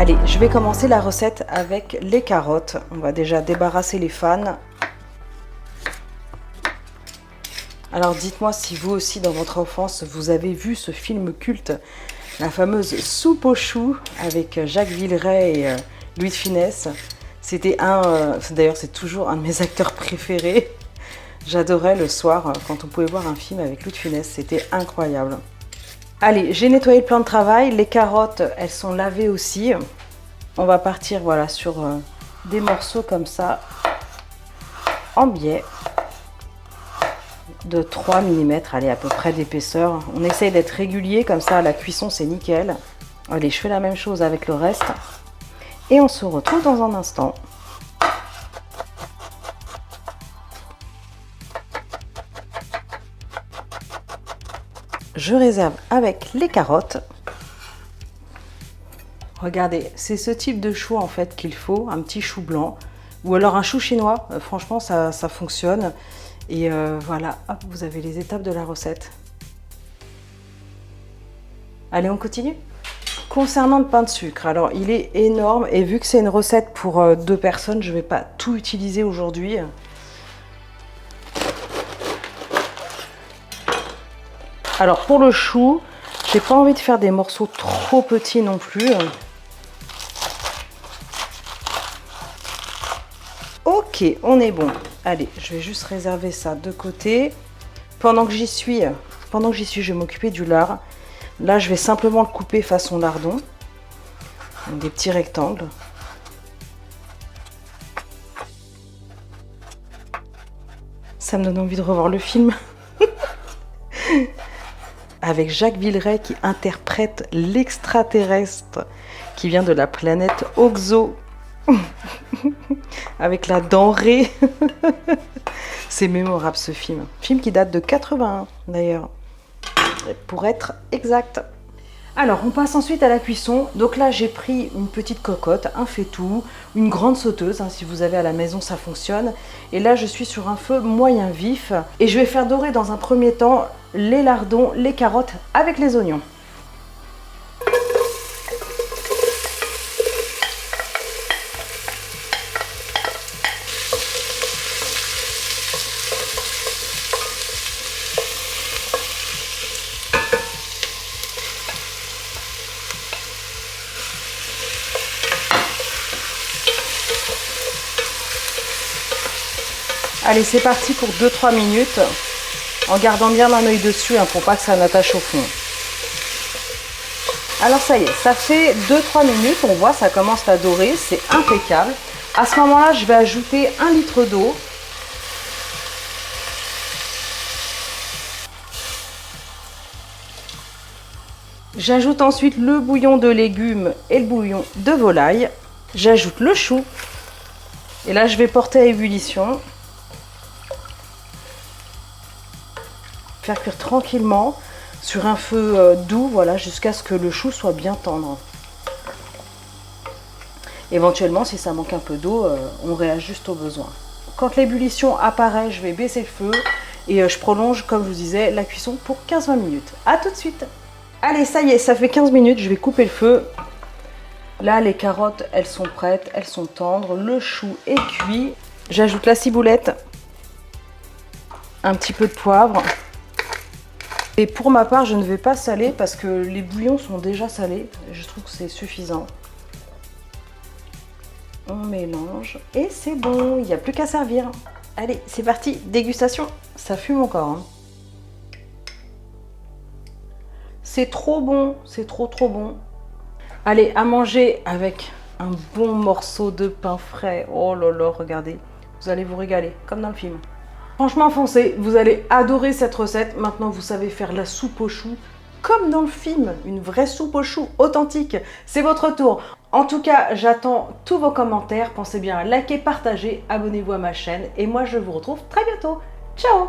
Allez, je vais commencer la recette avec les carottes. On va déjà débarrasser les fans. Alors dites-moi si vous aussi dans votre enfance vous avez vu ce film culte, la fameuse Soupe aux choux avec Jacques Villeray et Louis de Funès. C'était d'ailleurs c'est toujours un de mes acteurs préférés. J'adorais le soir quand on pouvait voir un film avec Louis de Funès, c'était incroyable. Allez, j'ai nettoyé le plan de travail, les carottes elles sont lavées aussi. On va partir voilà, sur des morceaux comme ça, en biais, de 3 mm, allez, à peu près d'épaisseur. On essaye d'être régulier, comme ça à la cuisson c'est nickel. Allez, je fais la même chose avec le reste. Et on se retrouve dans un instant. Je réserve avec les carottes. Regardez, c'est ce type de chou en fait qu'il faut, un petit chou blanc ou alors un chou chinois, franchement ça fonctionne. Et voilà, hop, vous avez les étapes de la recette. Allez, on continue. Concernant le pain de sucre, alors il est énorme et vu que c'est une recette pour 2 personnes, je ne vais pas tout utiliser aujourd'hui. Alors pour le chou, j'ai pas envie de faire des morceaux trop petits non plus. Ok, on est bon. Allez, je vais juste réserver ça de côté. Pendant que j'y suis, je vais m'occuper du lard. Là, je vais simplement le couper façon lardon. Des petits rectangles. Ça me donne envie de revoir le film. Avec Jacques Villeray qui interprète l'extraterrestre qui vient de la planète Oxo. Avec la denrée. C'est mémorable ce film. Film qui date de 81 d'ailleurs, pour être exact. Alors on passe ensuite à la cuisson. Donc là j'ai pris une petite cocotte, un faitout, une grande sauteuse, hein, si vous avez à la maison ça fonctionne. Et là je suis sur un feu moyen vif et je vais faire dorer dans un premier temps les lardons, les carottes avec les oignons. Allez, c'est parti pour 2-3 minutes, en gardant bien un œil dessus hein, pour pas que ça n'attache au fond. Alors ça y est, ça fait 2-3 minutes, on voit ça commence à dorer, c'est impeccable. À ce moment-là, je vais ajouter 1 litre d'eau. J'ajoute ensuite le bouillon de légumes et le bouillon de volaille. J'ajoute le chou. Et là, je vais porter à ébullition. Faire cuire tranquillement sur un feu doux, voilà, jusqu'à ce que le chou soit bien tendre. Éventuellement, si ça manque un peu d'eau, on réajuste au besoin. Quand l'ébullition apparaît, je vais baisser le feu et je prolonge, comme je vous disais, la cuisson pour 15-20 minutes. A tout de suite. Allez, ça y est, ça fait 15 minutes, je vais couper le feu. Là, les carottes, elles sont prêtes, elles sont tendres. Le chou est cuit. J'ajoute la ciboulette, un petit peu de poivre. Et pour ma part, je ne vais pas saler parce que les bouillons sont déjà salés. Je trouve que c'est suffisant. On mélange et c'est bon, il n'y a plus qu'à servir. Allez, c'est parti, dégustation. Ça fume encore. Hein. C'est trop bon, c'est trop bon. Allez, à manger avec un bon morceau de pain frais. Oh là là, regardez. Vous allez vous régaler, comme dans le film. Franchement, foncez, vous allez adorer cette recette. Maintenant, vous savez faire la soupe aux choux comme dans le film, une vraie soupe aux choux authentique. C'est votre tour. En tout cas, j'attends tous vos commentaires. Pensez bien à liker, partager, abonnez-vous à ma chaîne. Et moi, je vous retrouve très bientôt. Ciao!